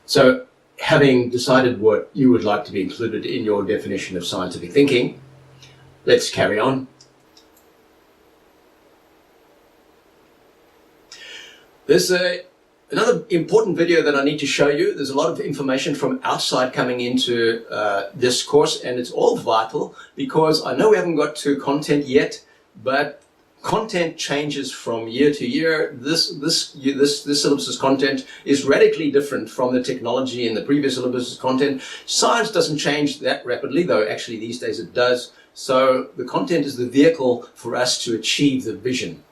So, having decided what you would like to be included in your definition of scientific thinking, let's carry on. There's another important video that I need to show you. There's a lot of information from outside coming into this course, and it's all vital because I know we haven't got to content yet, but content changes from year to year. This syllabus's content is radically different from the technology in the previous syllabus's content. Science doesn't change that rapidly, though actually these days it does. So the content is the vehicle for us to achieve the vision.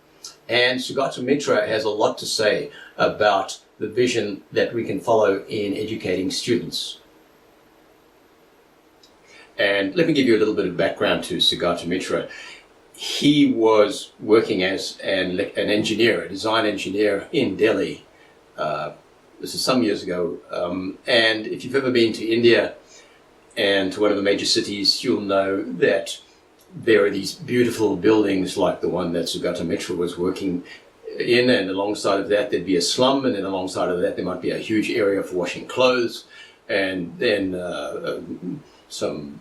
And Sugata Mitra has a lot to say about the vision that we can follow in educating students. And let me give you a little bit of background to Sugata Mitra. He was working as an engineer, a design engineer in Delhi. This is some years ago. And if you've ever been to India and to one of the major cities, you'll know that there are these beautiful buildings like the one that Sugata Mitra was working in, and alongside of that there'd be a slum, and then alongside of that there might be a huge area for washing clothes, and then some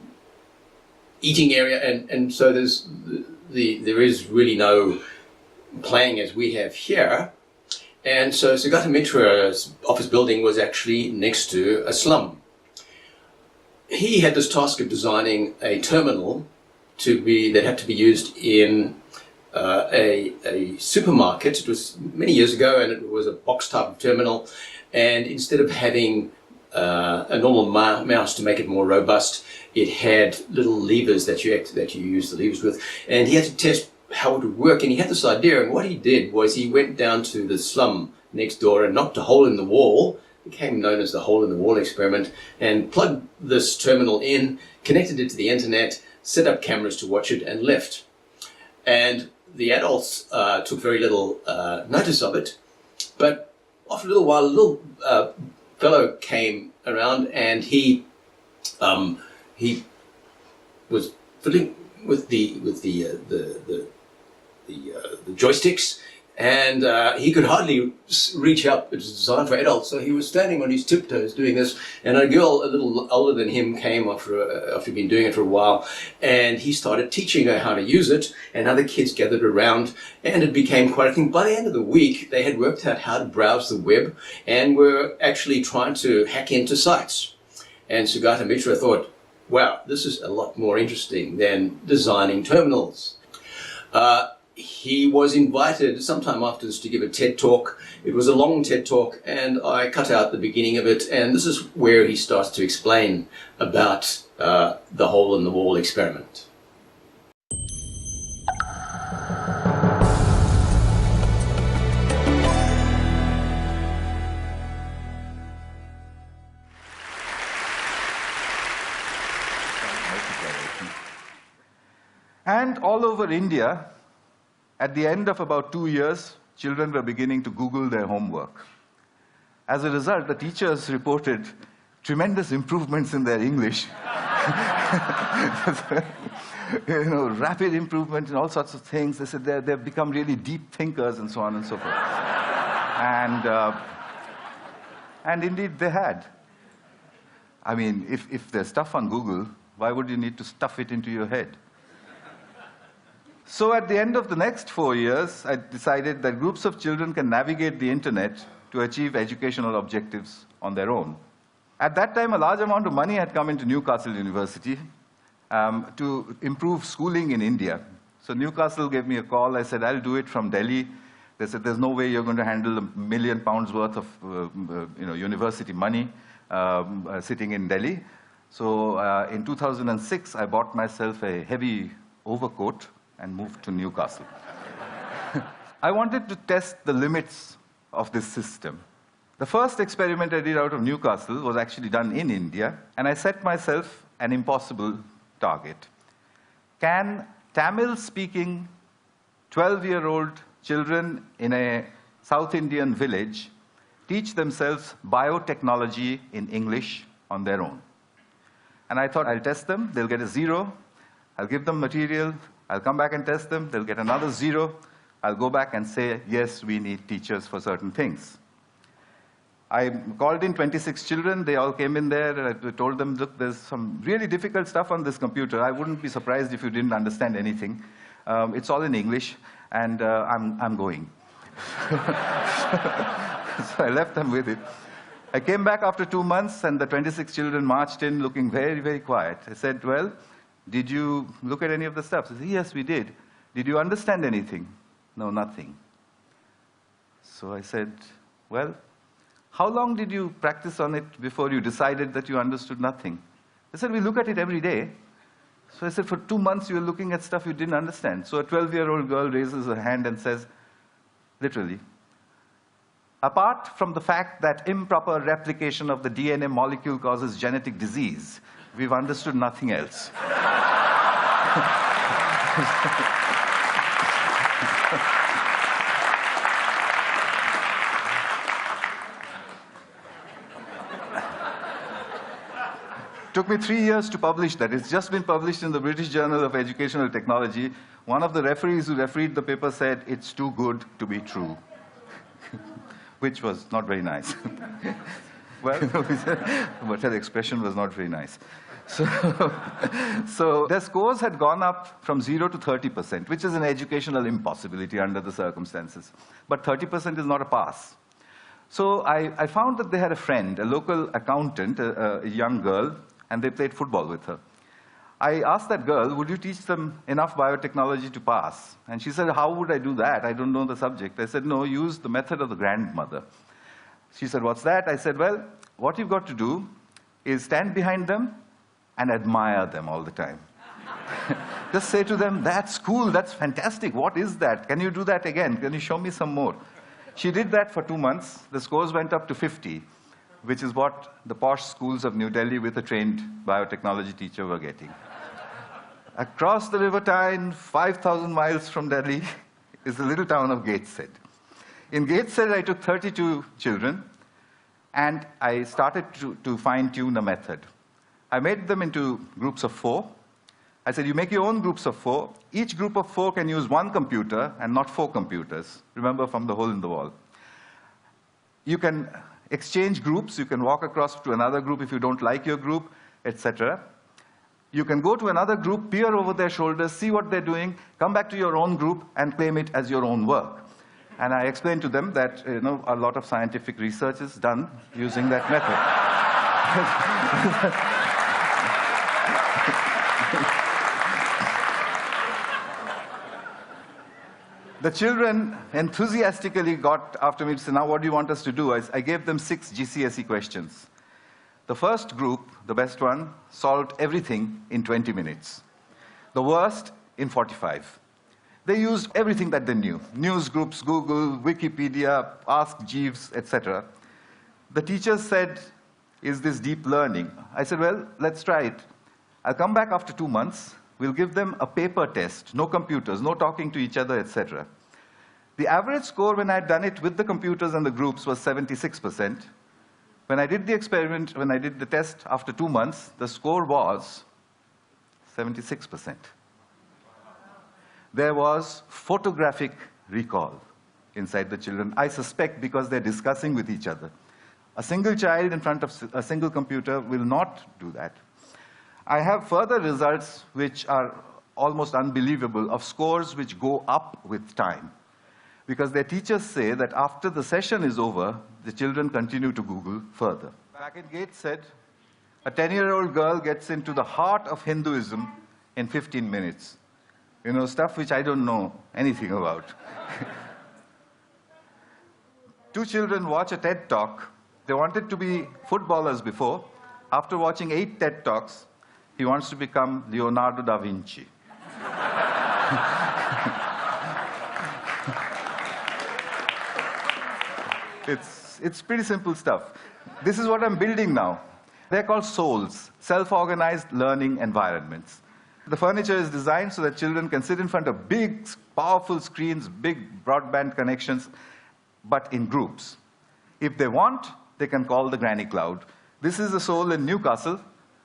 eating area, and so there is really no planning as we have here. And so Sugata Mitra's office building was actually next to a slum. He had this task of designing a terminal that had to be used in a supermarket. It was many years ago, and it was a box type of terminal, and instead of having a normal mouse to make it more robust, it had little levers that you use the levers with, and he had to test how it would work. And he had this idea, and what he did was he went down to the slum next door and knocked a hole in the wall. It became known as the hole in the wall experiment, and plugged this terminal in, connected it to the internet, set up cameras to watch it, and left. And the adults took very little notice of it, but after a little while, a little fellow came around, and he was fiddling with the joysticks, and he could hardly reach up. It was designed for adults, so he was standing on his tiptoes doing this, and a girl a little older than him came after he'd been doing it for a while, and he started teaching her how to use it, and other kids gathered around, and it became quite a thing. By the end of the week, they had worked out how to browse the web and were actually trying to hack into sites. And Sugata Mitra thought, wow, this is a lot more interesting than designing terminals. He was invited sometime after this to give a TED Talk. It was a long TED Talk, and I cut out the beginning of it, and this is where he starts to explain about the hole in the wall experiment. And all over India, at the end of about 2 years, children were beginning to Google their homework. As a result, the teachers reported tremendous improvements in their English. Rapid improvement in all sorts of things. They said they've become really deep thinkers and so on and so forth. And indeed they had. I mean, if there's stuff on Google, why would you need to stuff it into your head? So at the end of the next 4 years, I decided that groups of children can navigate the internet to achieve educational objectives on their own. At that time, a large amount of money had come into Newcastle University to improve schooling in India. So Newcastle gave me a call. I said, I'll do it from Delhi. They said, there's no way you're going to handle £1 million worth of university money sitting in Delhi. So in 2006, I bought myself a heavy overcoat and moved to Newcastle. I wanted to test the limits of this system. The first experiment I did out of Newcastle was actually done in India, and I set myself an impossible target. Can Tamil-speaking 12-year-old children in a South Indian village teach themselves biotechnology in English on their own? And I thought, I'll test them, they'll get a 0, I'll give them material, I'll come back and test them, they'll get another 0, I'll go back and say, yes, we need teachers for certain things. I called in 26 children. They all came in there. I told them, look, there's some really difficult stuff on this computer. I wouldn't be surprised if you didn't understand anything. It's all in English, and I'm going. So I left them with it. I came back after 2 months, and the 26 children marched in looking very, very quiet. I said, well, did you look at any of the stuff? They said, yes, we did. Did you understand anything? No, nothing. So I said, well, how long did you practice on it before you decided that you understood nothing? They said, we look at it every day. So I said, for 2 months you were looking at stuff you didn't understand. So a 12-year-old girl raises her hand and says, literally, apart from the fact that improper replication of the DNA molecule causes genetic disease, we've understood nothing else. Took me 3 years to publish that. It's just been published in the British Journal of Educational Technology. One of the referees who refereed the paper said, it's too good to be true, which was not very nice. Well, but the expression was not very nice. So their scores had gone up from 0 to 30%, which is an educational impossibility under the circumstances. But 30% is not a pass. So I found that they had a friend, a local accountant, a young girl, and they played football with her. I asked that girl, would you teach them enough biotechnology to pass? And she said, how would I do that? I don't know the subject. I said, no, use the method of the grandmother. She said, what's that? I said, well, what you've got to do is stand behind them and admire them all the time. Just say to them, that's cool, that's fantastic, what is that? Can you do that again? Can you show me some more? She did that for 2 months. The scores went up to 50, which is what the posh schools of New Delhi with a trained biotechnology teacher were getting. Across the River Tyne, 5,000 miles from Delhi, is the little town of Gateshead. In Gateshead, I took 32 children, and I started to fine-tune a method. I made them into groups of 4. I said, you make your own groups of 4. Each group of 4 can use 1 computer and not 4 computers. Remember, from the hole in the wall. You can exchange groups. You can walk across to another group if you don't like your group, etc. You can go to another group, peer over their shoulders, see what they're doing, come back to your own group, and claim it as your own work. And I explained to them that a lot of scientific research is done using that method. The children enthusiastically got after me to say, now what do you want us to do? I gave them 6 GCSE questions. The first group, the best one, solved everything in 20 minutes. The worst, in 45. They used everything that they knew. News groups, Google, Wikipedia, Ask Jeeves, etc. The teachers said, is this deep learning? I said, well, let's try it. I'll come back after 2 months. We'll give them a paper test, no computers, no talking to each other, etc. The average score when I had done it with the computers and the groups was 76%. When I did the experiment, when I did the test after 2 months, the score was 76%. There was photographic recall inside the children, I suspect because they're discussing with each other. A single child in front of a single computer will not do that. I have further results which are almost unbelievable of scores which go up with time. Because their teachers say that after the session is over, the children continue to Google further. Back in Gateshead, a 10-year-old girl gets into the heart of Hinduism in 15 minutes. Stuff which I don't know anything about. 2 children watch a TED Talk. They wanted to be footballers before. After watching 8 TED Talks, he wants to become Leonardo da Vinci. It's pretty simple stuff. This is what I'm building now. They're called souls, self-organized learning environments. The furniture is designed so that children can sit in front of big, powerful screens, big broadband connections, but in groups. If they want, they can call the granny cloud. This is a soul in Newcastle.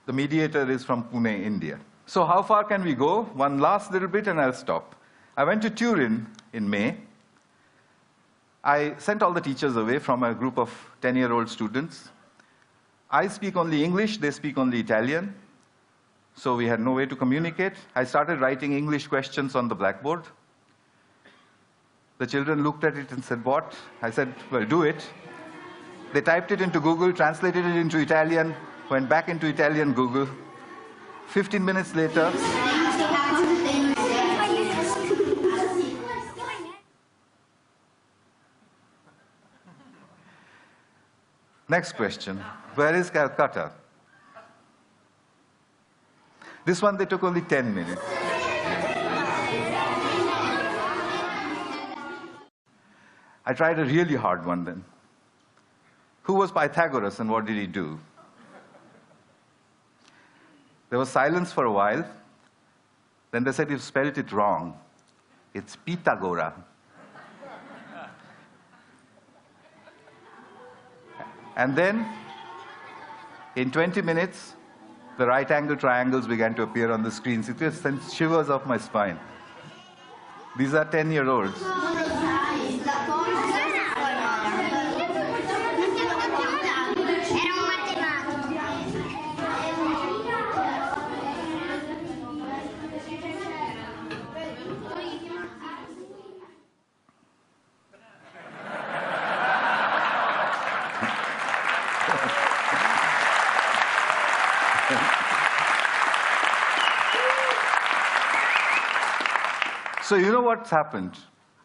The mediator is from Pune, India. So how far can we go? One last little bit and I'll stop. I went to Turin in May. I sent all the teachers away from a group of 10-year-old students. I speak only English, they speak only Italian. So we had no way to communicate. I started writing English questions on the blackboard. The children looked at it and said, "What?" I said, "Well, do it." They typed it into Google, translated it into Italian, went back into Italian Google. 15 minutes later, next question, where is Calcutta? This one, they took only 10 minutes. I tried a really hard one then. Who was Pythagoras and what did he do? There was silence for a while. Then they said, "You've spelled it wrong. It's Pythagora." And then, in 20 minutes, the right-angle triangles began to appear on the screens. It just sent shivers up my spine. These are 10-year-olds. So you know what's happened?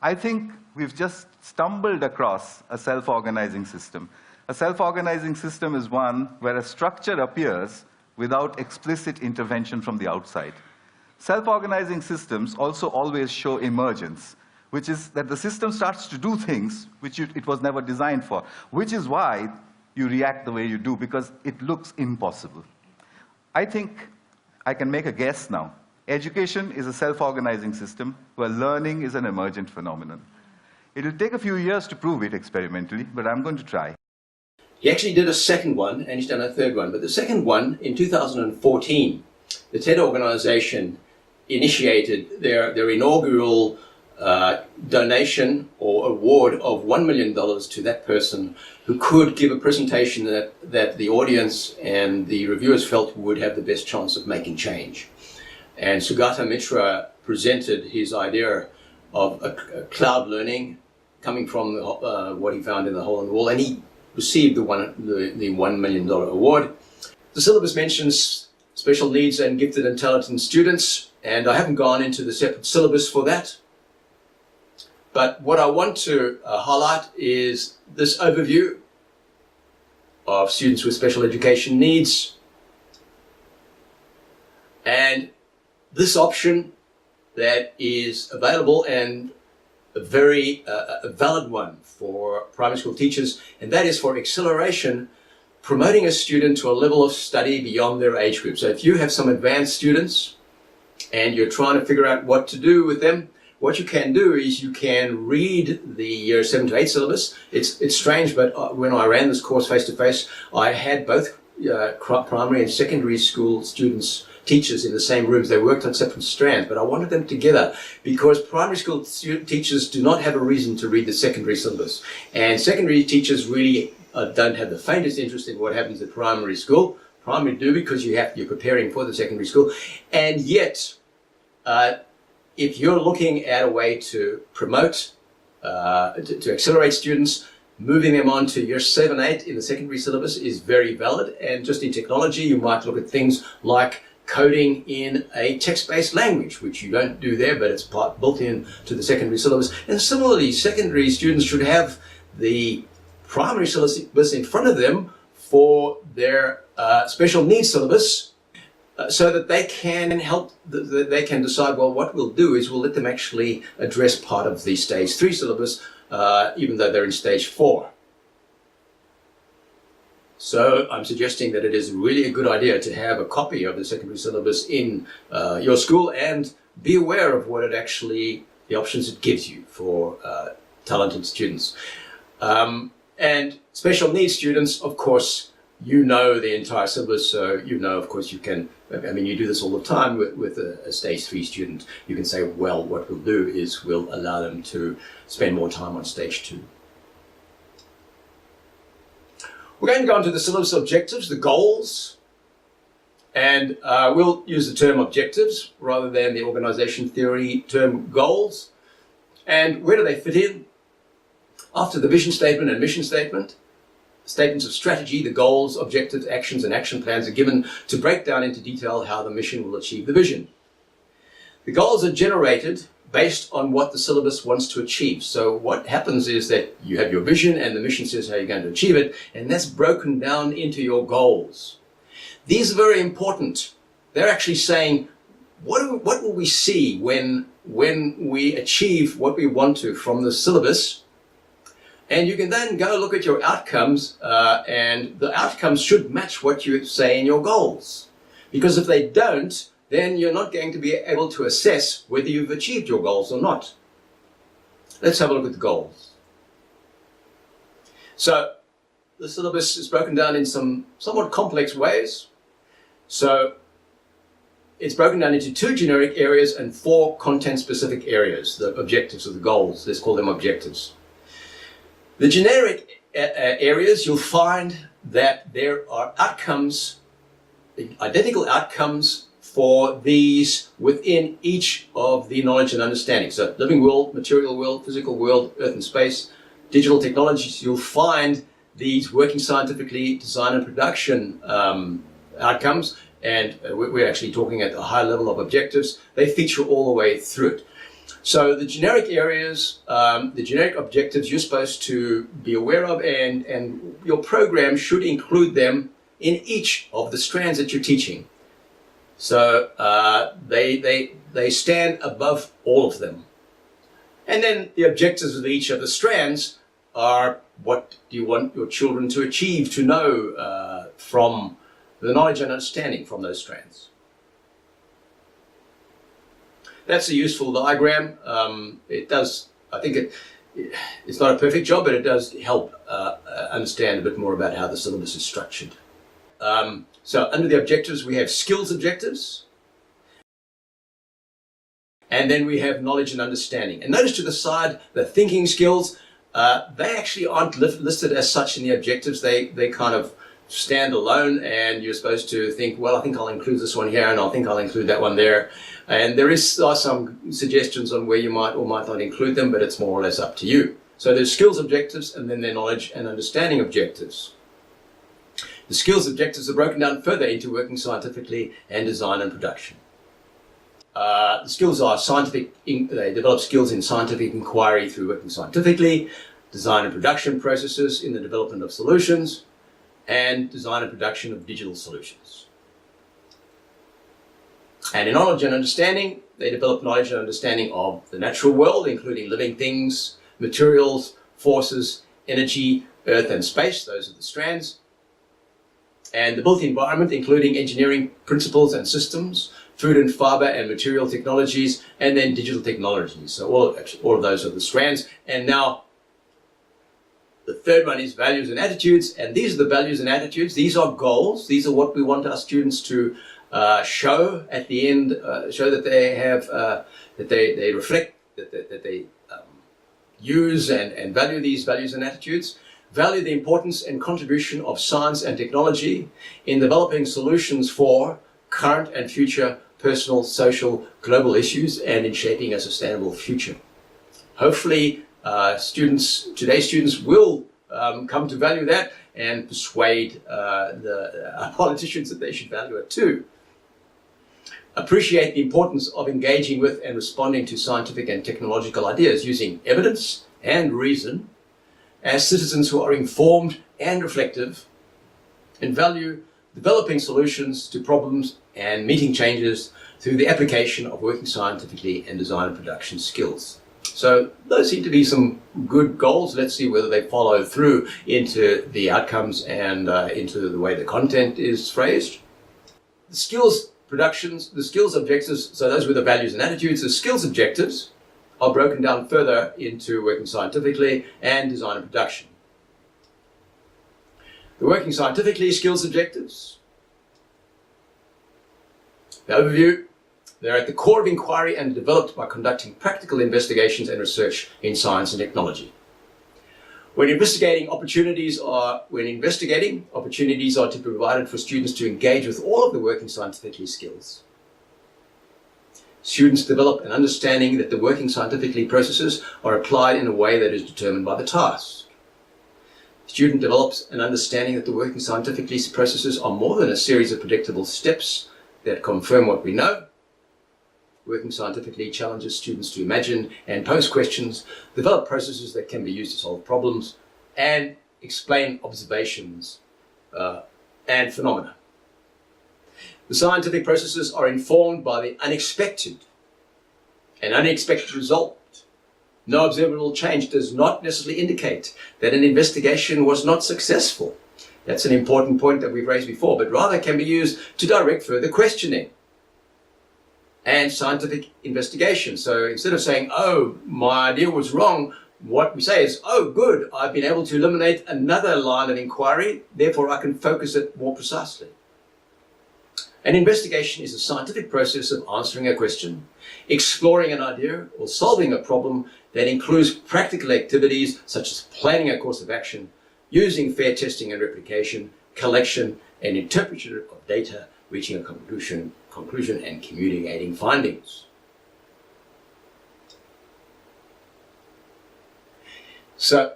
I think we've just stumbled across a self-organizing system. A self-organizing system is one where a structure appears without explicit intervention from the outside. Self-organizing systems also always show emergence, which is that the system starts to do things which it was never designed for, which is why you react the way you do, because it looks impossible. I think I can make a guess now. Education is a self-organizing system where learning is an emergent phenomenon. It will take a few years to prove it experimentally, but I'm going to try. He actually did a second one, and he's done a third one. But the second one, in 2014, the TED organization initiated their inaugural donation or award of $1 million to that person who could give a presentation that the audience and the reviewers felt would have the best chance of making change. And Sugata Mitra presented his idea of a cloud learning coming from what he found in the hole in the wall, and he received the $1 million award. The syllabus mentions special needs and gifted and talented students, and I haven't gone into the separate syllabus for that. But what I want to highlight is this overview of students with special education needs, and this option that is available and a very valid one for primary school teachers, and that is for acceleration, promoting a student to a level of study beyond their age group. So if you have some advanced students and you're trying to figure out what to do with them, what you can do is you can read the year 7 to 8 syllabus. It's strange, but when I ran this course face-to-face, I had both primary and secondary school students, teachers in the same rooms. They worked on separate strands, but I wanted them together because primary school teachers do not have a reason to read the secondary syllabus. And secondary teachers really don't have the faintest interest in what happens at primary school. Primary do because you're preparing for the secondary school. And yet, if you're looking at a way to promote, to accelerate students, moving them on to year 7, 8 in the secondary syllabus is very valid. And just in technology, you might look at things like coding in a text-based language, which you don't do there, but it's built in to the secondary syllabus. And similarly, secondary students should have the primary syllabus in front of them for their special needs syllabus, so that they can they can decide, well, what we'll do is we'll let them actually address part of the stage 3 syllabus, even though they're in stage 4. So I'm suggesting that it is really a good idea to have a copy of the secondary syllabus in your school and be aware of what it actually, the options it gives you for talented students. And special needs students, of course, you know the entire syllabus, so you know, of course, you can, I mean, you do this all the time with a stage 3 student. You can say, well, what we'll do is we'll allow them to spend more time on stage 2. We're going to go on to the syllabus objectives, the goals, and we'll use the term objectives rather than the organization theory term goals. And where do they fit in? After the vision statement and mission statement, statements of strategy, the goals, objectives, actions, and action plans are given to break down into detail how the mission will achieve the vision. The goals are generated based on what the syllabus wants to achieve. So what happens is that you have your vision and the mission says how you're going to achieve it, and that's broken down into your goals. These are very important. They're actually saying, what will we see when we achieve what we want to from the syllabus? And you can then go look at your outcomes, and the outcomes should match what you say in your goals. Because if they don't, then you're not going to be able to assess whether you've achieved your goals or not. Let's have a look at the goals. So the syllabus is broken down in some somewhat complex ways. So it's broken down into 2 generic areas and 4 content-specific areas, the objectives of the goals. Let's call them objectives. The generic areas, you'll find that there are outcomes, identical outcomes for these within each of the knowledge and understanding. So living world, material world, physical world, earth and space, digital technologies, you'll find these working scientifically, design and production outcomes, and we're actually talking at a high level of objectives. They feature all the way through it. So the generic areas, the generic objectives you're supposed to be aware of, and your program should include them in each of the strands that you're teaching. So they stand above all of them. And then the objectives of each of the strands are, what do you want your children to achieve, to know from the knowledge and understanding from those strands. That's a useful diagram. It does, I think it's not a perfect job, but it does help understand a bit more about how the syllabus is structured. So under the objectives, we have skills objectives, and then we have knowledge and understanding. And notice to the side, the thinking skills, they actually aren't listed as such in the objectives. They kind of stand alone, and you're supposed to think, well, I think I'll include this one here, and I think I'll include that one there. And there are some suggestions on where you might or might not include them, but it's more or less up to you. So there's skills objectives, and then their knowledge and understanding objectives. The skills objectives are broken down further into working scientifically and design and production. The skills are scientific, they develop skills in scientific inquiry through working scientifically, design and production processes in the development of solutions, and design and production of digital solutions. And in knowledge and understanding, they develop knowledge and understanding of the natural world, including living things, materials, forces, energy, earth and space, those are the strands. And the built environment, including engineering principles and systems, food and fiber and material technologies, and then digital technologies. So all of those are the strands. And now the third one is values and attitudes, and these are the values and attitudes. These are goals. These are what we want our students to show at the end, show that they have, that they reflect, that they use and value these values and attitudes. Value the importance and contribution of science and technology in developing solutions for current and future personal, social, global issues, and in shaping a sustainable future. Hopefully, today's students will come to value that and persuade our politicians that they should value it too. Appreciate the importance of engaging with and responding to scientific and technological ideas using evidence and reason as citizens who are informed and reflective, and value developing solutions to problems and meeting changes through the application of working scientifically and design and production skills. So those seem to be some good goals. Let's see whether they follow through into the outcomes and into the way the content is phrased. The skills productions, the skills objectives, so those were the values and attitudes. The skills objectives are broken down further into working scientifically and design and production. The working scientifically skills objectives. The overview, they're at the core of inquiry and developed by conducting practical investigations and research in science and technology. When investigating, opportunities are to be provided for students to engage with all of the working scientifically skills. Students develop an understanding that the working scientifically processes are applied in a way that is determined by the task. Student develops an understanding that the working scientifically processes are more than a series of predictable steps that confirm what we know. Working scientifically challenges students to imagine and pose questions, develop processes that can be used to solve problems, and explain observations and phenomena. The scientific processes are informed by the unexpected. An unexpected result, no observable change, does not necessarily indicate that an investigation was not successful. That's an important point that we've raised before, but rather can be used to direct further questioning and scientific investigation. So instead of saying, oh, my idea was wrong, what we say is, oh, good, I've been able to eliminate another line of inquiry, therefore I can focus it more precisely. An investigation is a scientific process of answering a question, exploring an idea, or solving a problem that includes practical activities such as planning a course of action, using fair testing and replication, collection and interpretation of data, reaching a conclusion and communicating findings. So,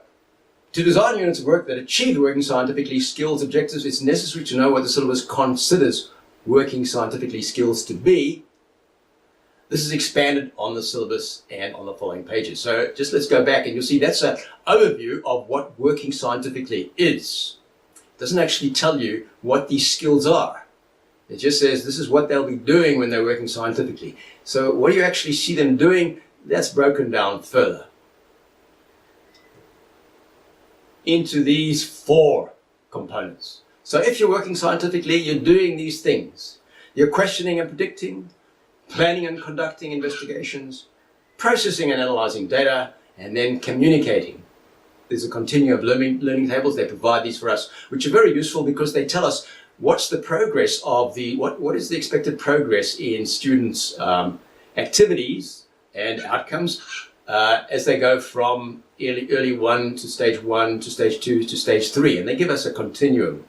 to design units of work that achieve the working scientifically skills objectives, it's necessary to know what the syllabus considers working scientifically skills to be. This is expanded on the syllabus and on the following pages. So just let's go back and you'll see that's an overview of what working scientifically is. It doesn't actually tell you what these skills are. It just says this is what they'll be doing when they're working scientifically. So what do you actually see them doing? That's broken down further into these 4 components. So if you're working scientifically, you're doing these things. You're questioning and predicting, planning and conducting investigations, processing and analyzing data, and then communicating. There's a continuum of learning tables. They provide these for us, which are very useful because they tell us what's the progress of what is the expected progress in students' activities and outcomes as they go from early 1 to stage 1 to stage 2 to stage 3. And they give us a continuum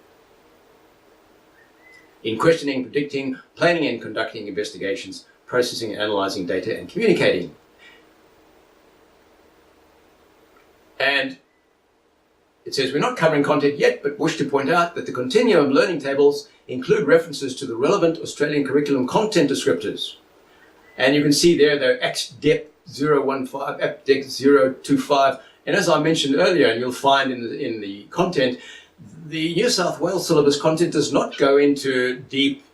in questioning, predicting, planning and conducting investigations, processing and analyzing data, and communicating. And it says we're not covering content yet, but wish to point out that the continuum of learning tables include references to the relevant Australian curriculum content descriptors. And you can see there they're ACT-DEP 015, ACT-DEP 025. And as I mentioned earlier, and you'll find in the content, the New South Wales syllabus content does not go into deep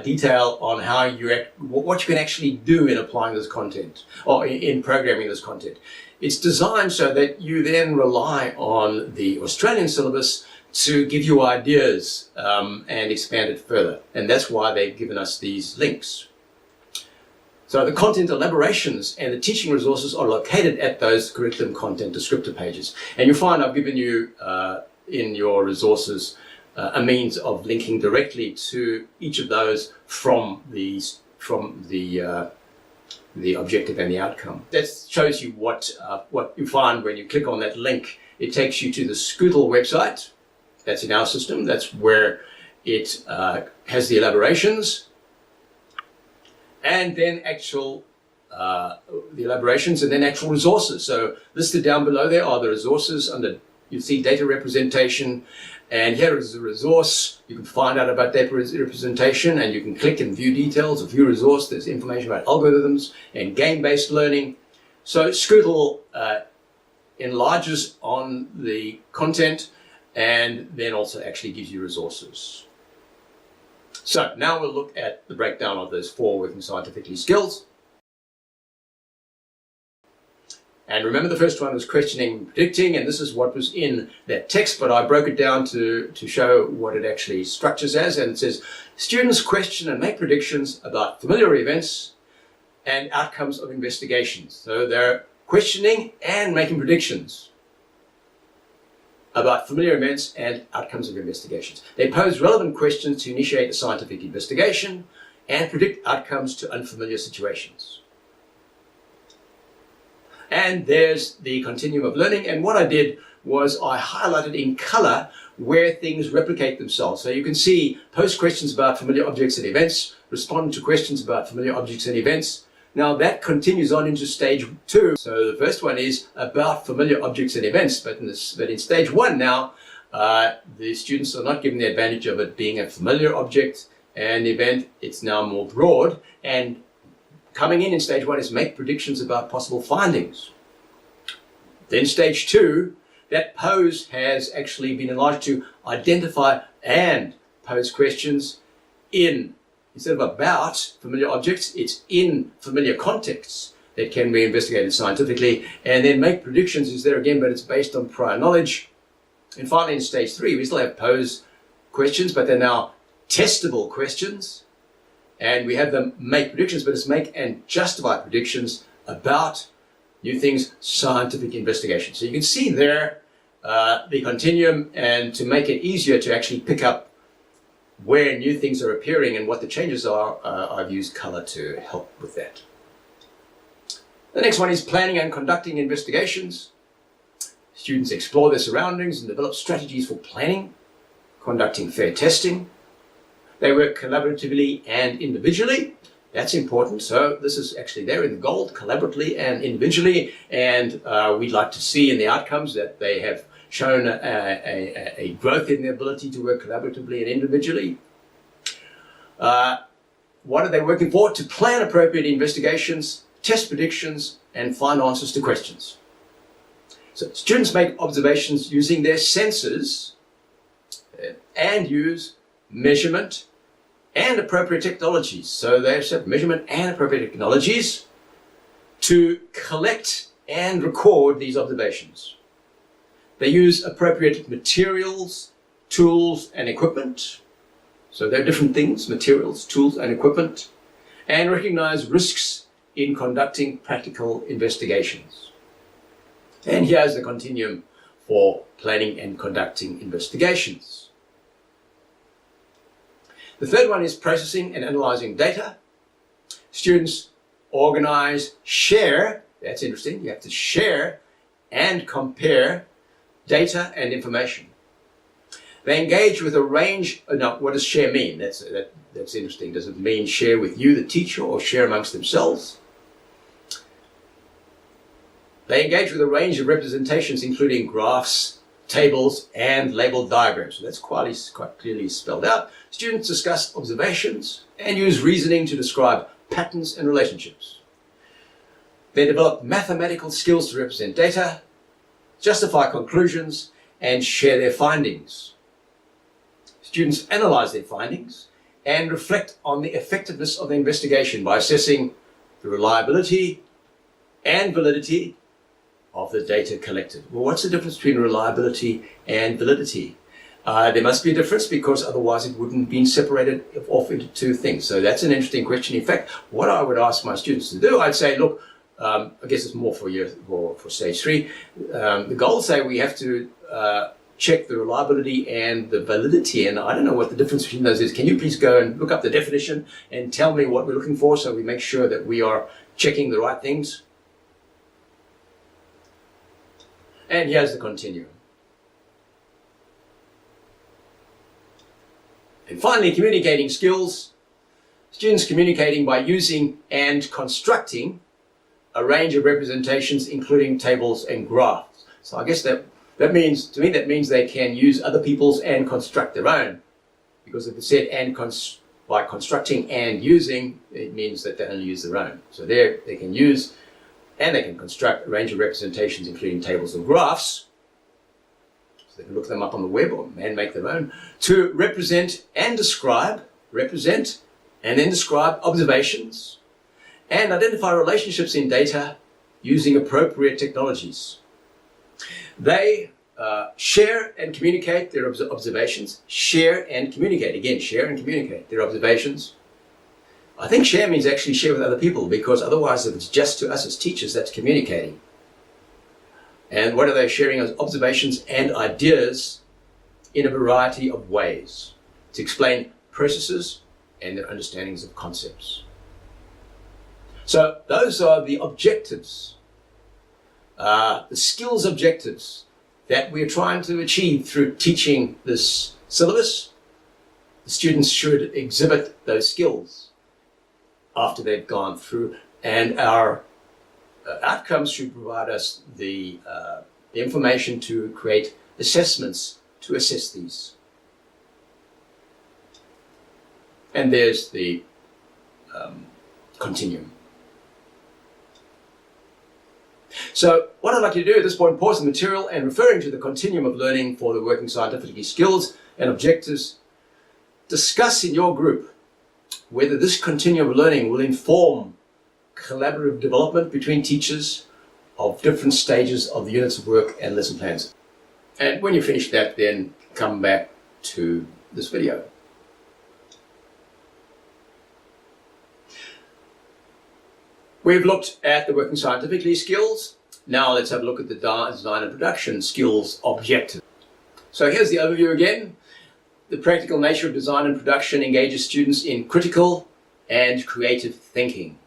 detail on how what you can actually do in applying this content or in programming this content. It's designed so that you then rely on the Australian syllabus to give you ideas and expand it further. And that's why they've given us these links. So the content elaborations and the teaching resources are located at those curriculum content descriptor pages. And you'll find I've given you in your resources a means of linking directly to each of those from the objective and the outcome. That shows you what you find when you click on that link. It takes you to the Scootle website. That's in our system. That's where it has the elaborations and then the elaborations and then actual resources. So listed down below there are the resources under, you see data representation, and here is the resource. You can find out about data representation and you can click and view details of view resource. There's information about algorithms and game-based learning. So Scootle enlarges on the content and then also actually gives you resources. So now we'll look at the breakdown of those 4 working scientifically skills. And remember the first one was questioning and predicting, and this is what was in that text, but I broke it down to show what it actually structures as, and it says, students question and make predictions about familiar events and outcomes of investigations. So they're questioning and making predictions about familiar events and outcomes of investigations. They pose relevant questions to initiate a scientific investigation and predict outcomes to unfamiliar situations. And there's the continuum of learning. And what I did was I highlighted in color where things replicate themselves. So you can see post questions about familiar objects and events, respond to questions about familiar objects and events. Now that continues on into stage 2. So the first one is about familiar objects and events, but in stage 1 now, the students are not given the advantage of it being a familiar object and event. It's now more broad, and coming in stage 1 is make predictions about possible findings. Then stage 2, that pose has actually been enlarged to identify and pose questions in, instead of about familiar objects, it's in familiar contexts that can be investigated scientifically, and then make predictions is there again, but it's based on prior knowledge. And finally in stage 3, we still have pose questions, but they're now testable questions, and we have them make predictions, but it's make and justify predictions about new things, scientific investigation. So you can see there the continuum, and to make it easier to actually pick up where new things are appearing and what the changes are, I've used color to help with that. The next one is planning and conducting investigations. Students explore their surroundings and develop strategies for planning, conducting fair testing. They work collaboratively and individually. That's important. So this is actually there in the gold, collaboratively and individually. And we'd like to see in the outcomes that they have shown a growth in their ability to work collaboratively and individually. What are they working for? To plan appropriate investigations, test predictions, and find answers to questions. So students make observations using their senses and use measurement and appropriate technologies. So they have measurement and appropriate technologies to collect and record these observations. They use appropriate materials, tools, and equipment. So they're different things, materials, tools, and equipment, and recognize risks in conducting practical investigations. And here's the continuum for planning and conducting investigations. The third one is processing and analyzing data. Students organize, share, that's interesting, you have to share and compare data and information. They engage with a range, now what does share mean? That's interesting. Does it mean share with you, the teacher, or share amongst themselves? They engage with a range of representations, including graphs, tables, and labeled diagrams. So that's quite clearly spelled out. Students discuss observations and use reasoning to describe patterns and relationships. They develop mathematical skills to represent data, justify conclusions, and share their findings. Students analyze their findings and reflect on the effectiveness of the investigation by assessing the reliability and validity of the data collected. Well, what's the difference between reliability and validity? There must be a difference, because otherwise it wouldn't be separated off into two things. So that's an interesting question. In fact, what I would ask my students to do, I'd say, look, I guess it's more for stage 3. The goals say we have to check the reliability and the validity, and I don't know what the difference between those is. Can you please go and look up the definition and tell me what we're looking for, so we make sure that we are checking the right things? And here's the continuum. And finally, communicating skills. Students communicating by using and constructing a range of representations, including tables and graphs. So I guess that means, to me, that means they can use other people's and construct their own. Because if it said and by constructing and using, it means that they only use their own. So there they can use and they can construct a range of representations, including tables and graphs. So they can look them up on the web and make their own, to represent and describe, represent and then describe observations, and identify relationships in data using appropriate technologies. They share and communicate their observations, share and communicate. Again, share and communicate their observations. I think share means actually share with other people, because otherwise if it's just to us as teachers, that's communicating. And what are they sharing as observations and ideas in a variety of ways to explain processes and their understandings of concepts. So those are the objectives, the skills objectives that we're trying to achieve through teaching this syllabus. The students should exhibit those skills after they've gone through, and our outcomes should provide us the information to create assessments to assess these. And there's the continuum. So what I'd like you to do at this point, pause the material and referring to the continuum of learning for the working scientifically skills and objectives, discuss in your group whether this continuum of learning will inform collaborative development between teachers of different stages of the units of work and lesson plans. And when you finish that, then come back to this video. We've looked at the working scientifically skills. Now let's have a look at the design and production skills objective. So here's the overview again. The practical nature of design and production engages students in critical and creative thinking.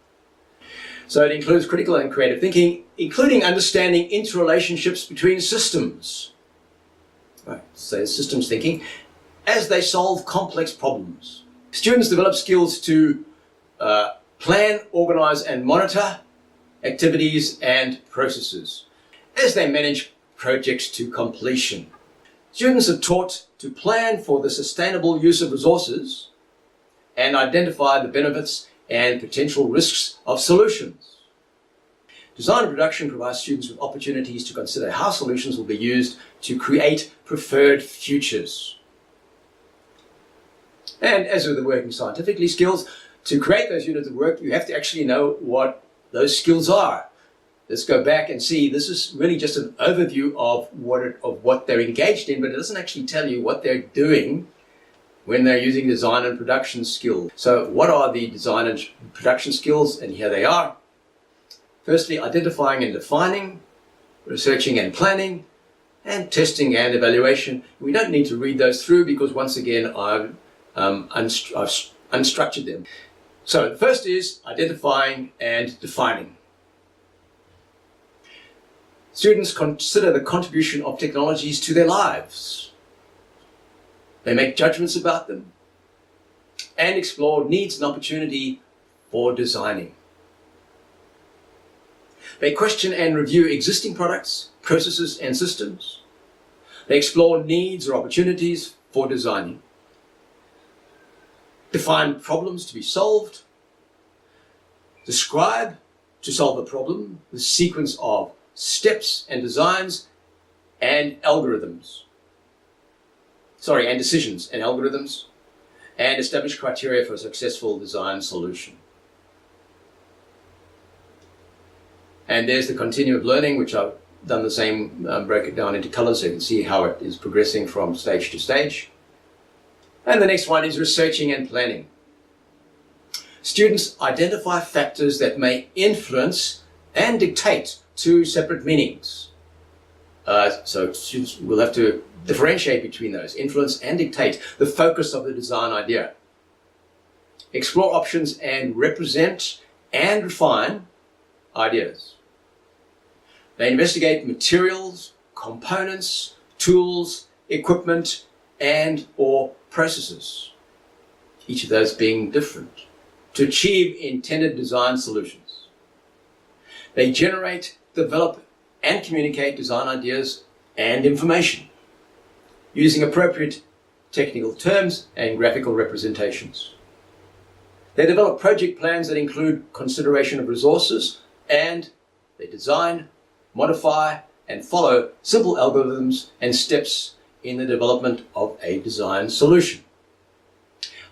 So it includes critical and creative thinking, including understanding interrelationships between systems. Right, so systems thinking as they solve complex problems. Students develop skills to plan, organize, and monitor activities and processes as they manage projects to completion. Students are taught to plan for the sustainable use of resources and identify the benefits and potential risks of solutions. Design and production provides students with opportunities to consider how solutions will be used to create preferred futures. And as with the working scientifically skills, to create those units of work, you have to actually know what those skills are. Let's go back and see. This is really just an overview of what they're engaged in, but it doesn't actually tell you what they're doing when they're using design and production skills. So what are the design and production skills? And here they are. Firstly, identifying and defining, researching and planning, and testing and evaluation. We don't need to read those through because once again, I've unstructured them. So the first is identifying and defining. Students consider the contribution of technologies to their lives. They make judgments about them and explore needs and opportunity for designing. They question and review existing products, processes, and systems. They explore needs or opportunities for designing. Define problems to be solved. Describe to solve a problem the sequence of steps and designs and algorithms. And decisions and algorithms, and establish criteria for a successful design solution. And there's the continuum of learning, which I've done the same, break it down into colors so you can see how it is progressing from stage to stage. And the next one is researching and planning. Students identify factors that may influence and dictate two separate meanings. So students will have to differentiate between those, influence and dictate, the focus of the design idea. Explore options and represent and refine ideas. They investigate materials, components, tools, equipment, and or processes, each of those being different, to achieve intended design solutions. They generate, develop, and communicate design ideas and information using appropriate technical terms and graphical representations. They develop project plans that include consideration of resources, and they design, modify, and follow simple algorithms and steps in the development of a design solution.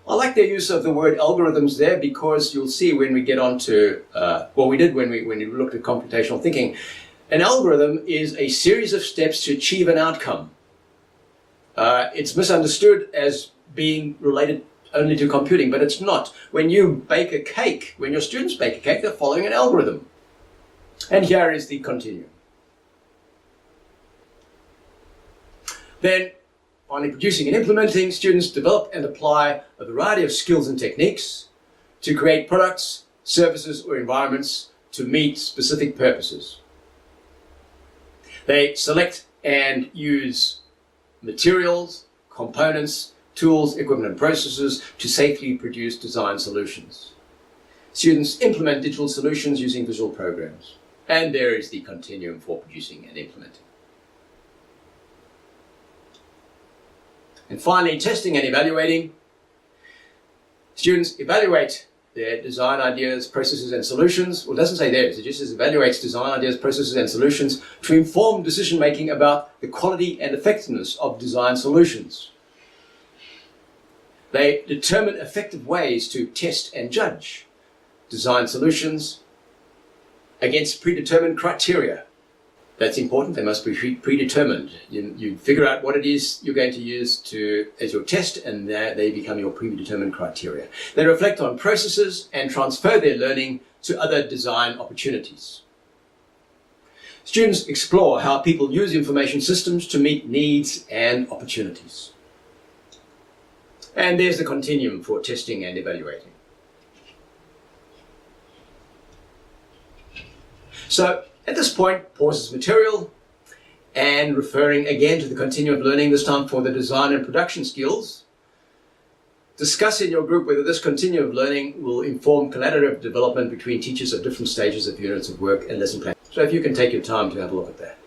I like the use of the word algorithms there because you'll see when we get on to what we did when we looked at computational thinking. An algorithm is a series of steps to achieve an outcome. It's misunderstood as being related only to computing, but it's not. When you bake a cake, when your students bake a cake, they're following an algorithm. And here is the continuum. Then, finally, producing and implementing, students develop and apply a variety of skills and techniques to create products, services, or environments to meet specific purposes. They select and use materials, components, tools, equipment and processes to safely produce design solutions. Students implement digital solutions using visual programs. And there is the continuum for producing and implementing. And finally, testing and evaluating. Students evaluate their design ideas, processes and solutions. Well, it doesn't say theirs, it just says evaluates design ideas, processes and solutions to inform decision making about the quality and effectiveness of design solutions. They determine effective ways to test and judge design solutions against predetermined criteria. That's important, they must be predetermined. You figure out what it is you're going to use as your test, and they become your predetermined criteria. They reflect on processes and transfer their learning to other design opportunities. Students explore how people use information systems to meet needs and opportunities. And there's the continuum for testing and evaluating. So at this point, pause this material and referring again to the continuum of learning, this time for the design and production skills. Discuss in your group whether this continuum of learning will inform collaborative development between teachers at different stages of units of work and lesson planning. So if you can take your time to have a look at that.